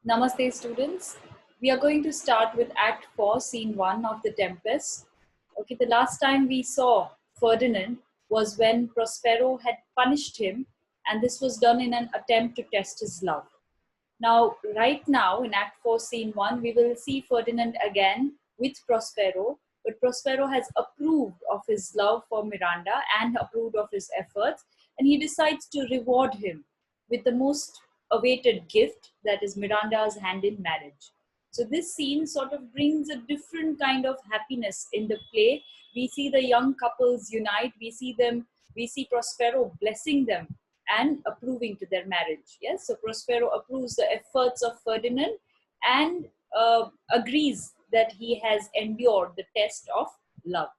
Namaste students. We are going to start with Act 4, Scene 1 of the Tempest. Okay, the last time we saw Ferdinand was when Prospero had punished him, and this was done in an attempt to test his love. Now, right now in Act 4, Scene 1, we will see Ferdinand again with Prospero, but Prospero has approved of his love for Miranda and approved of his efforts, and he decides to reward him with the most awaited gift, that is Miranda's hand in marriage. So this scene sort of brings a different kind of happiness in the play. We see the young couples unite, we see Prospero blessing them and approving to their marriage. Yes, so Prospero approves the efforts of Ferdinand and agrees that he has endured the test of love,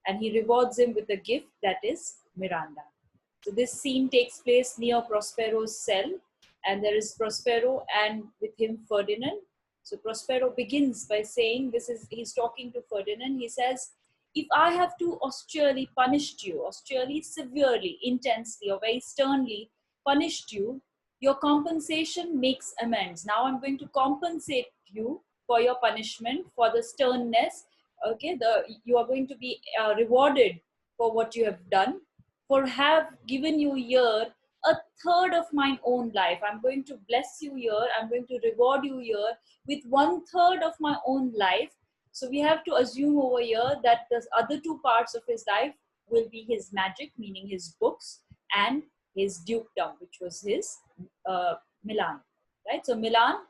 and he rewards him with a gift, that is Miranda. So this scene takes place near Prospero's cell, and there is Prospero and with him Ferdinand. So Prospero begins by saying, he's talking to Ferdinand. He says, if I have too austerely punished you, austerely, severely, intensely, or very sternly punished you, your compensation makes amends. Now I'm going to compensate you for your punishment, for the sternness. Okay, you are going to be rewarded for what you have done, for have given you here a third of my own life. I'm going to bless you here. I'm going to reward you here with 1/3 of my own life. So we have to assume over here that the other two parts of his life will be his magic, meaning his books, and his dukedom, which was his Milan, right? So Milan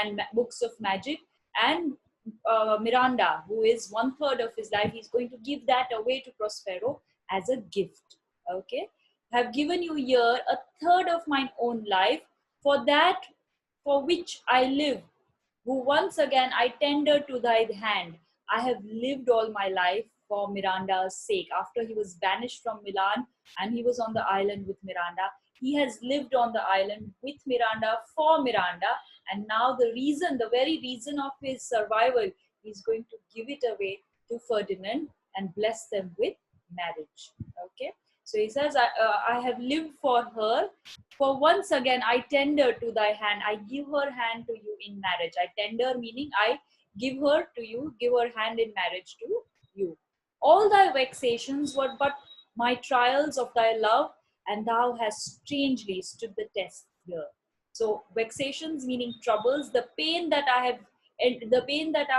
and books of magic, and Miranda, who is 1/3 of his life, he's going to give that away to Prospero as a gift. Okay, have given you here a third of mine own life, for that for which I live, who once again I tender to thy hand. I have lived all my life for Miranda's sake. After he was banished from Milan and he was on the island with Miranda, he has lived on the island with Miranda for Miranda, and now the very reason of his survival, he's going to give it away to Ferdinand and bless them with marriage. Okay, so he says, I have lived for her, for once again I tender to thy hand. I give her hand to you in marriage. I tender meaning I give her to you, give her hand in marriage to you. All thy vexations were but my trials of thy love, and thou hast strangely stood the test here. So vexations meaning troubles, the pain that I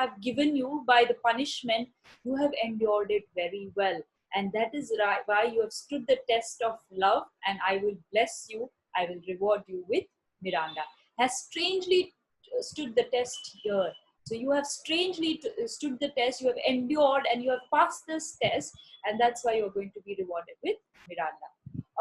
have given you by the punishment, you have endured it very well. And that is why you have stood the test of love, and I will bless you, I will reward you with Miranda. Has strangely stood the test here. So you have strangely stood the test, you have endured, and you have passed this test, and that's why you're going to be rewarded with Miranda.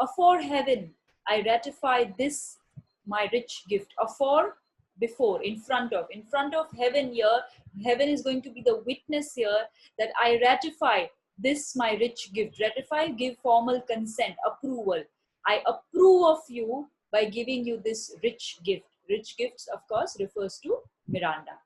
Afore heaven, I ratify this my rich gift. Afore, before, in front of heaven here, heaven is going to be the witness here that I ratify this my rich gift. Ratify, give formal consent, approval. I approve of you by giving you this rich gift. Rich gifts, of course, refers to Miranda.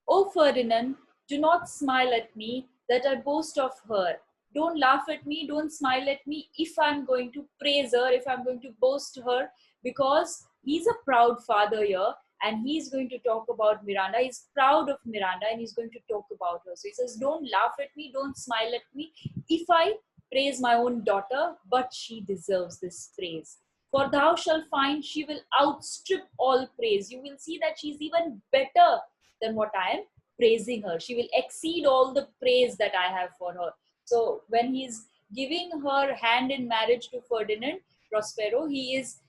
O Ferdinand, do not smile at me that I boast of her. Don't laugh at me, don't smile at me if I'm going to praise her, if I'm going to boast her, because he's a proud father here, and he's going to talk about Miranda. He's proud of Miranda, and he's going to talk about her. So he says, don't laugh at me, don't smile at me if I praise my own daughter, but she deserves this praise. For thou shalt find she will outstrip all praise. You will see that she's even better than what I am praising her. She will exceed all the praise that I have for her. So when he's giving her hand in marriage to Ferdinand, Prospero, he is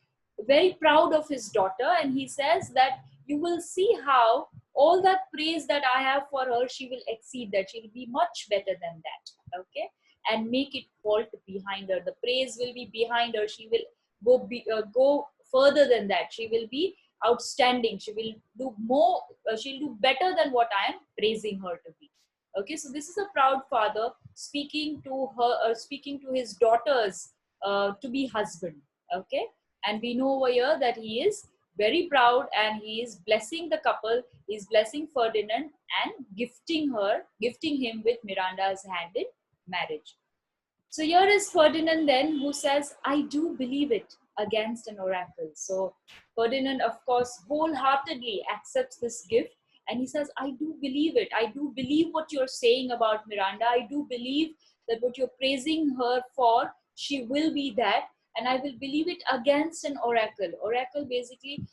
very proud of his daughter, and he says that you will see how all that praise that I have for her, she will exceed that. She will be much better than that. Okay, and make it fault behind her. The praise will be behind her. She will go further than that. She will be outstanding. She will do more. She'll do better than what I am praising her to be. Okay, so this is a proud father speaking to her, speaking to his daughters to be husband. Okay, and we know over here that he is very proud, and he is blessing the couple. He is blessing Ferdinand and gifting him with Miranda's hand in marriage. So here is Ferdinand then, who says, I do believe it. against an oracle. So Ferdinand, of course, wholeheartedly accepts this gift, and he says, I do believe it. I do believe what you're saying about Miranda. I do believe that what you're praising her for, she will be that, and I will believe it against an oracle. Oracle basically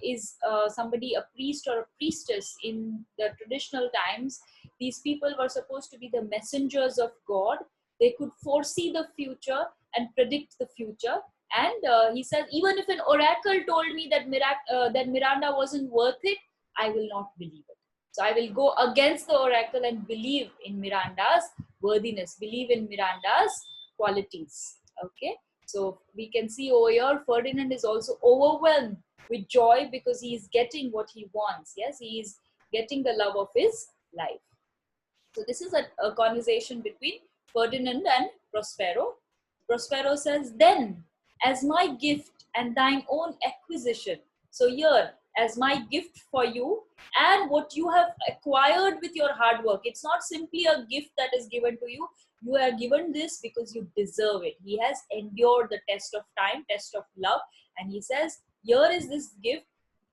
is somebody, a priest or a priestess in the traditional times. These people were supposed to be the messengers of God. They could foresee the future and predict the future. And he said, even if an oracle told me that that Miranda wasn't worth it, I will not believe it. So I will go against the oracle and believe in Miranda's worthiness, believe in Miranda's qualities. Okay. So we can see over here, Ferdinand is also overwhelmed with joy because he is getting what he wants. Yes, he is getting the love of his life. So this is a conversation between Ferdinand and Prospero. Prospero says, then, as my gift and thine own acquisition, so here, as my gift for you and what you have acquired with your hard work, it's not simply a gift that is given to you. You are given this because you deserve it. He has endured the test of time, test of love, and he says, here is this gift.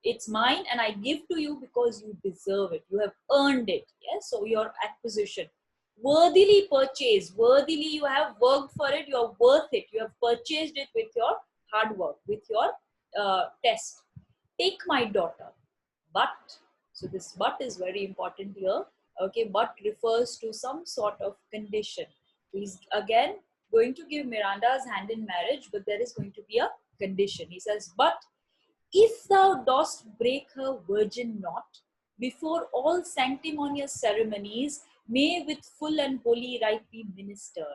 It's mine and I give to you because you deserve it. You have earned it. Yes. So your acquisition, worthily purchased, worthily you have worked for it. You are worth it. You have purchased it with your hard work, with your test. Take my daughter, but, so this but is very important here. Okay, but refers to some sort of condition. He's again going to give Miranda's hand in marriage, but there is going to be a condition. He says, but if thou dost break her virgin knot, before all sanctimonious ceremonies may with full and holy rite be ministered.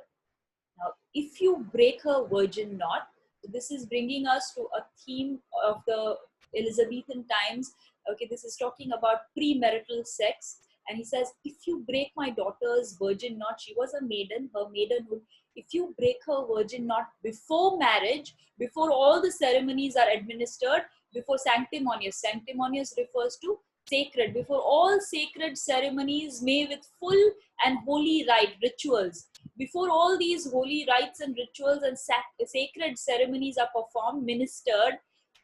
Now, if you break her virgin knot, this is bringing us to a theme of the Elizabethan times. Okay, this is talking about premarital sex. And he says, if you break my daughter's virgin knot, she was a maiden, her maidenhood. If you break her virgin knot before marriage, before all the ceremonies are administered, before sanctimonious, sanctimonious refers to sacred, before all sacred ceremonies may with full and holy rite, rituals, before all these holy rites and rituals and sacred ceremonies are performed, ministered,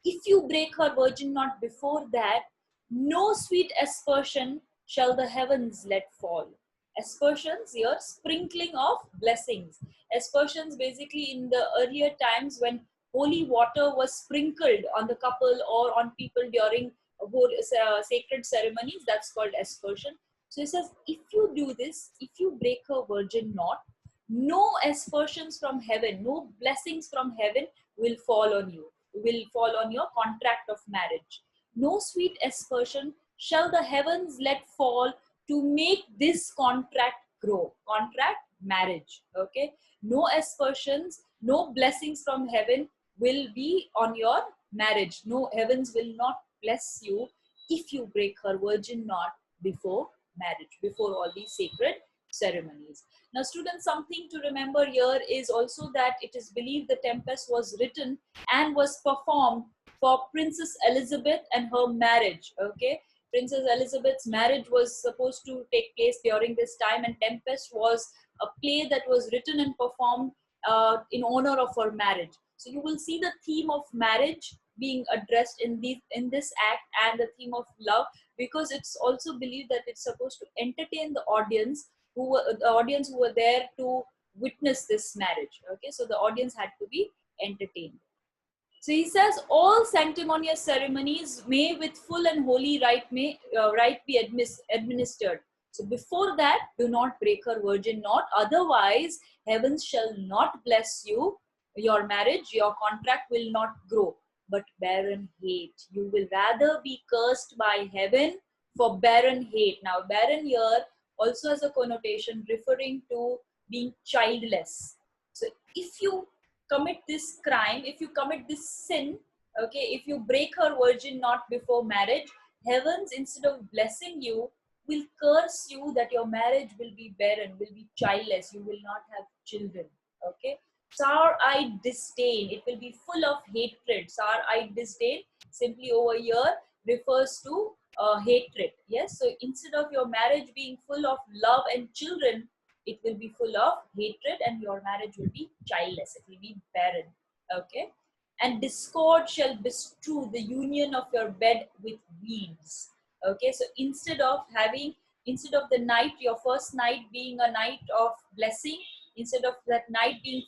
if you break her virgin knot before that, no sweet aspersion shall the heavens let fall. Aspersions here, sprinkling of blessings. Aspersions basically in the earlier times when holy water was sprinkled on the couple or on people during sacred ceremonies, that's called aspersion. So he says, if you do this, if you break her virgin knot, no aspersions from heaven, no blessings from heaven will fall on you, will fall on your contract of marriage. No sweet aspersion shall the heavens let fall to make this contract grow. Contract, marriage. Okay. No aspersions, no blessings from heaven will be on your marriage. No, heavens will not bless you if you break her virgin knot before marriage, before all these sacred ceremonies. Now, students, something to remember here is also that it is believed the Tempest was written and was performed for Princess Elizabeth and her marriage. Okay, Princess Elizabeth's marriage was supposed to take place during this time, and Tempest was a play that was written and performed in honor of her marriage. So you will see the theme of marriage being addressed in this act, and the theme of love, because it's also believed that it's supposed to entertain the audience who were there to witness this marriage. Okay, so the audience had to be entertained. So he says, all sanctimonious ceremonies may with full and holy rite be administered. So before that, do not break her virgin knot. Otherwise, heavens shall not bless you. Your marriage, your contract will not grow, but barren hate. You will rather be cursed by heaven for barren hate. Now, barren here also has a connotation referring to being childless. So if you commit this crime, if you commit this sin, okay, if you break her virgin knot before marriage, heavens, instead of blessing you, will curse you that your marriage will be barren, will be childless, you will not have children. Okay, sour-eyed disdain, it will be full of hatred. Sour-eyed disdain simply over here refers to hatred. Yes, so instead of your marriage being full of love and children, it will be full of hatred, and your marriage will be childless, it will be barren. Okay, and discord shall bestrew the union of your bed with weeds. Okay, so instead of the night, your first night being a night of blessing, instead of that night being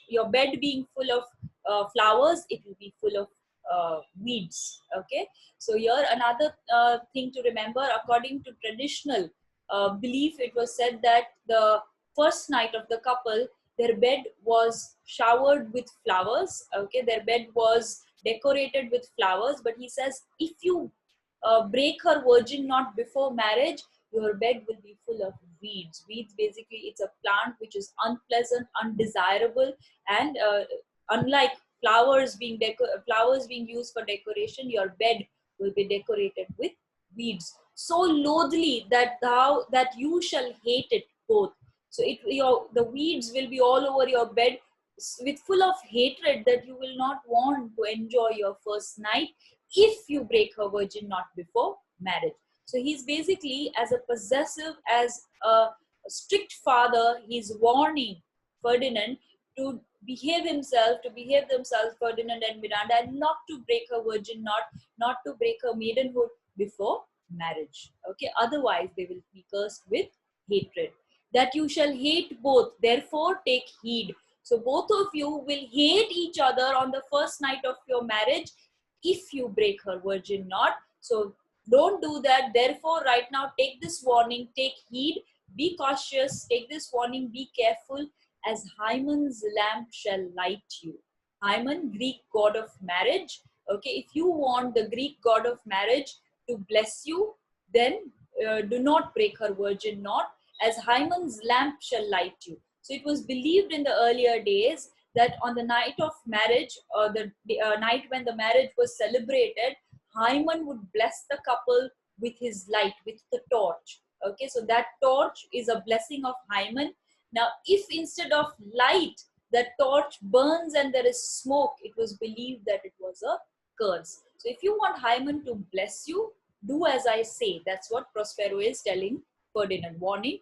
your bed being full of flowers, it will be full of weeds. Okay, so here another thing to remember: according to traditional belief, it was said that the first night of the couple, their bed was showered with flowers. Okay, their bed was decorated with flowers. But he says, if you break her virgin knot before marriage, your bed will be full of weeds. Weeds, basically, it's a plant which is unpleasant, undesirable, and unlike flowers being used for decoration, your bed will be decorated with weeds, so loathly that you shall hate it both. So the weeds will be all over your bed with full of hatred, that you will not want to enjoy your first night if you break her virgin knot before marriage. So he's basically, as a possessive, as a strict father, he's warning Ferdinand to behave themselves, Ferdinand and Miranda, and not to break her virgin knot, not to break her maidenhood before marriage. Okay, otherwise they will be cursed with hatred. That you shall hate both, therefore take heed. So both of you will hate each other on the first night of your marriage if you break her virgin knot. So don't do that. Therefore, right now, take this warning, take heed, be cautious, take this warning, be careful, as Hymen's lamp shall light you. Hymen, Greek god of marriage. Okay, if you want the Greek god of marriage to bless you, then do not break her virgin knot, as Hymen's lamp shall light you. So it was believed in the earlier days that on the night of marriage, or the night when the marriage was celebrated, Hymen would bless the couple with his light, with the torch. Okay, so that torch is a blessing of Hymen. Now, if instead of light, the torch burns and there is smoke, it was believed that it was a curse. So if you want Hymen to bless you, do as I say. That's what Prospero is telling Ferdinand, warning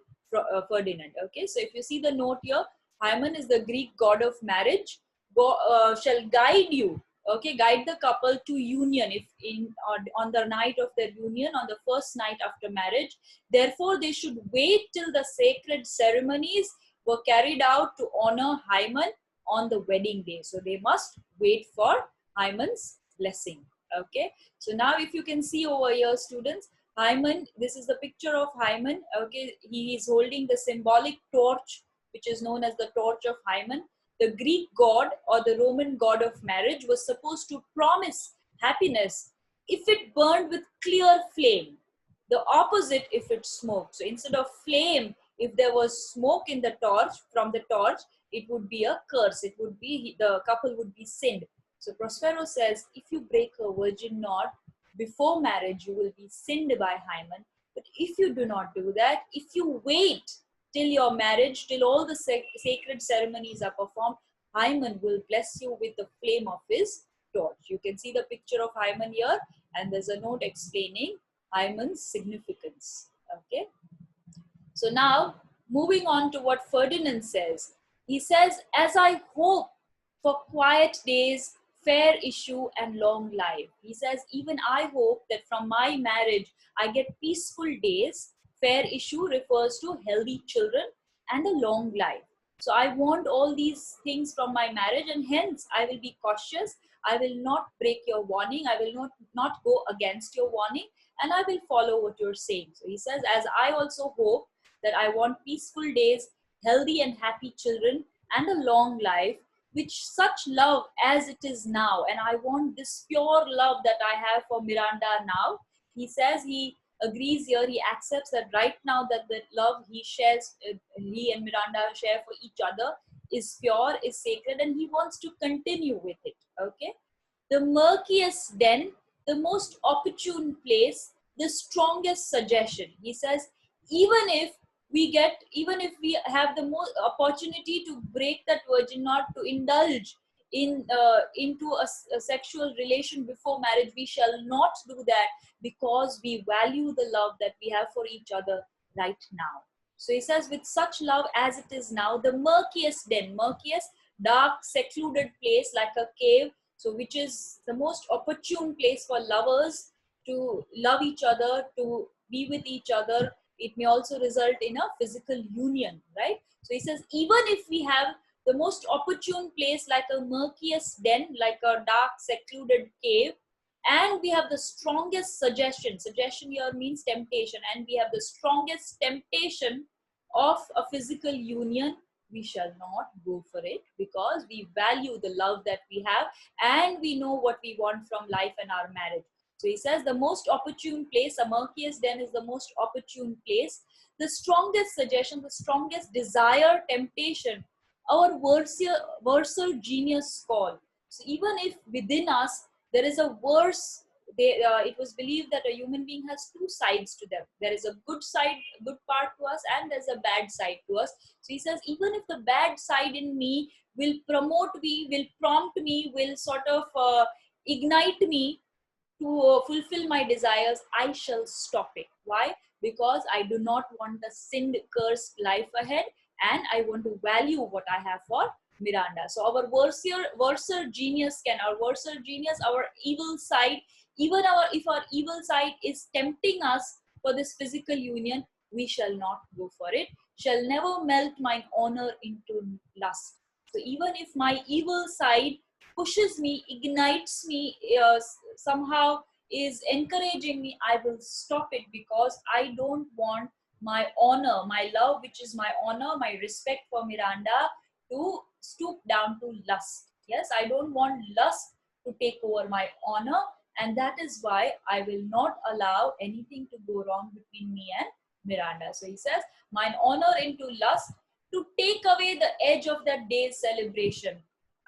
Ferdinand. Okay, so if you see the note here, Hymen is the Greek god of marriage, shall guide you. Okay, guide the couple to union if on the night of their union, on the first night after marriage. Therefore, they should wait till the sacred ceremonies were carried out to honor Hymen on the wedding day. So they must wait for Hymen's blessing. Okay, so now if you can see over here, students, Hymen, this is the picture of Hymen. Okay, he is holding the symbolic torch, which is known as the torch of Hymen. The Greek god or the Roman god of marriage was supposed to promise happiness if it burned with clear flame. The opposite if it smoked. So instead of flame, if there was smoke in the torch, from the torch, it would be a curse. It would be, the couple would be sinned. So Prospero says, if you break a virgin knot before marriage, you will be sinned by Hymen. But if you do not do that, if you wait till your marriage, till all the sacred ceremonies are performed, Hymen will bless you with the flame of his torch. You can see the picture of Hymen here, and there's a note explaining Hymen's significance. Okay. So now, moving on to what Ferdinand says. He says, as I hope for quiet days, fair issue and long life. He says, even I hope that from my marriage, I get peaceful days. Fair issue refers to healthy children and a long life. So I want all these things from my marriage, and hence I will be cautious. I will not break your warning. I will not go against your warning, and I will follow what you're saying. So he says, as I also hope that I want peaceful days, healthy and happy children, and a long life, which such love as it is now. And I want this pure love that I have for Miranda now. He says he agrees here, he accepts that right now that the love he shares, he and Miranda share for each other is pure, is sacred, and he wants to continue with it. Okay. The murkiest den, the most opportune place, the strongest suggestion. He says, even if we have the most opportunity to break that virgin knot, to indulge into a sexual relation before marriage, we shall not do that, because we value the love that we have for each other right now. So he says, with such love as it is now, the murkiest den, murkiest, dark, secluded place like a cave, So which is the most opportune place for lovers to love each other, to be with each other. It may also result in a physical union, right? So he says, even if we have the most opportune place like a murkiest den, like a dark secluded cave, and we have the strongest suggestion here means temptation, and we have the strongest temptation of a physical union, we shall not go for it, because we value the love that we have, and we know what we want from life and our marriage. So he says the most opportune place, a murkiest den is the most opportune place, the strongest suggestion, the strongest desire, temptation, our versal genius call. So even if within us there is a worse, it was believed that a human being has two sides to them. There is a good side, good part to us, and there's a bad side to us. So he says, even if the bad side in me will promote me, will prompt me, will sort of ignite me to fulfill my desires, I shall stop it. Why? Because I do not want a sinned, cursed life ahead, and I want to value what I have for Miranda. So our versor genius our evil side, even if our evil side is tempting us for this physical union, we shall not go for it. Shall never melt mine honor into lust. So even if my evil side pushes me, ignites me, somehow is encouraging me, I will stop it, because I don't want my honor, my love, which is my honor, my respect for Miranda, to stoop down to lust. Yes, I don't want lust to take over my honor, and that is why I will not allow anything to go wrong between me and Miranda. So he says, mine honor into lust, to take away the edge of that day's celebration.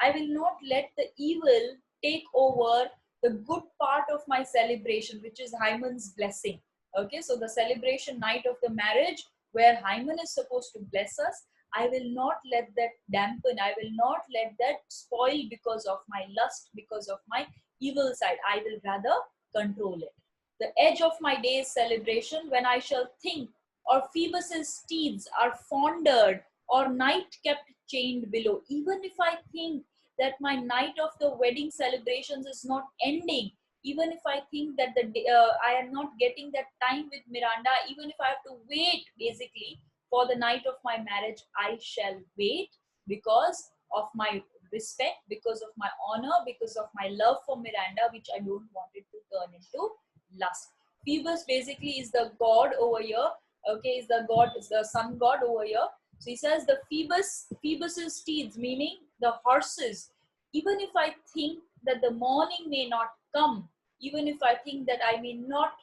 I will not let the evil take over the good part of my celebration, which is Hymen's blessing. Okay, so the celebration night of the marriage, where Hymen is supposed to bless us, I will not let that dampen, I will not let that spoil because of my lust, because of my evil side. I will rather control it. The edge of my day's celebration, when I shall think, or Phoebus's steeds are fondered, or night kept chained below. Even if I think that my night of the wedding celebrations is not ending, even if I think that I am not getting that time with Miranda, even if I have to wait basically for the night of my marriage, I shall wait, because of my respect, because of my honor, because of my love for Miranda, which I don't want it to turn into lust. Phoebus basically is the god over here. Okay, is the sun god over here. So he says the Phoebus's steeds, meaning the horses. Even if I think that the morning may not come, even if I think that I may not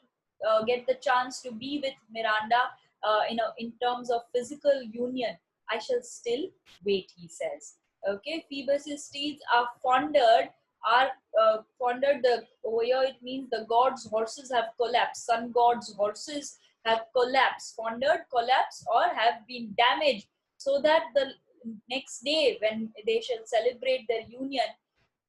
get the chance to be with Miranda in terms of physical union, I shall still wait, he says. Okay, Phoebus's steeds are fondered, over here it means the god's horses have collapsed. Sun god's horses have collapsed, fondered, collapsed, or have been damaged, so that the next day when they shall celebrate their union,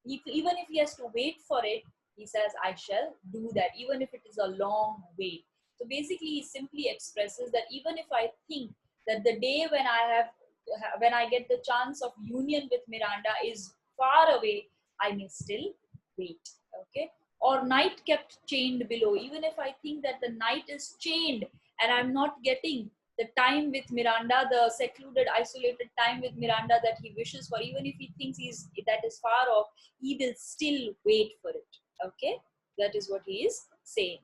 even if he has to wait for it, he says, I shall do that, even if it is a long wait. So basically, he simply expresses that even if I think that the day when I get the chance of union with Miranda is far away, I may still wait. Okay. Or night kept chained below. Even if I think that the night is chained and I'm not getting the time with Miranda, the secluded, isolated time with Miranda that he wishes for, even if he thinks that is far off, he will still wait for it. Okay, that is what he is saying.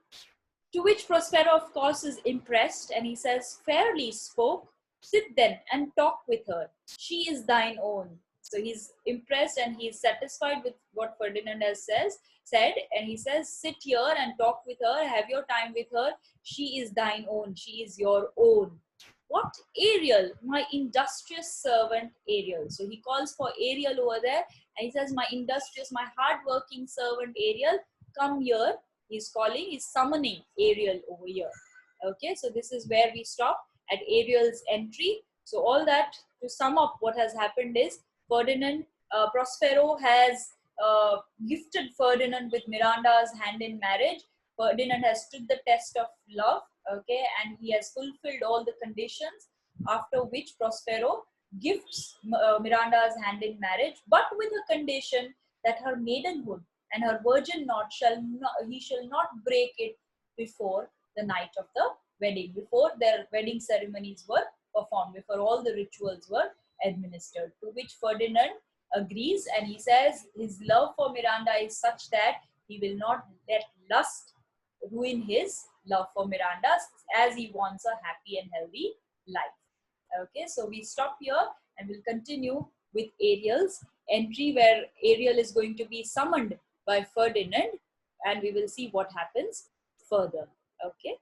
To which Prospero, of course, is impressed, and he says, fairly spoke, sit then and talk with her. She is thine own. So he's impressed and he's satisfied with what Ferdinand has said, and he says, sit here and talk with her, have your time with her. She is thine own. She is your own. What Ariel, my industrious servant Ariel. So he calls for Ariel over there, and he says, my industrious, my hardworking servant Ariel, come here. He's calling, he's summoning Ariel over here. Okay, so this is where we stop at Ariel's entry. So all that, to sum up what has happened is, Prospero has gifted Ferdinand with Miranda's hand in marriage. Ferdinand has stood the test of love, okay, and he has fulfilled all the conditions, after which Prospero gifts Miranda's hand in marriage, but with a condition, that her maidenhood and her virgin knot he shall not break it before the night of the wedding, before their wedding ceremonies were performed, before all the rituals were administered. To which Ferdinand agrees, and he says his love for Miranda is such that he will not let lust ruin his love for Miranda, as he wants a happy and healthy life. Okay, so we stop here and we'll continue with Ariel's entry, where Ariel is going to be summoned by Ferdinand, and we will see what happens further. Okay.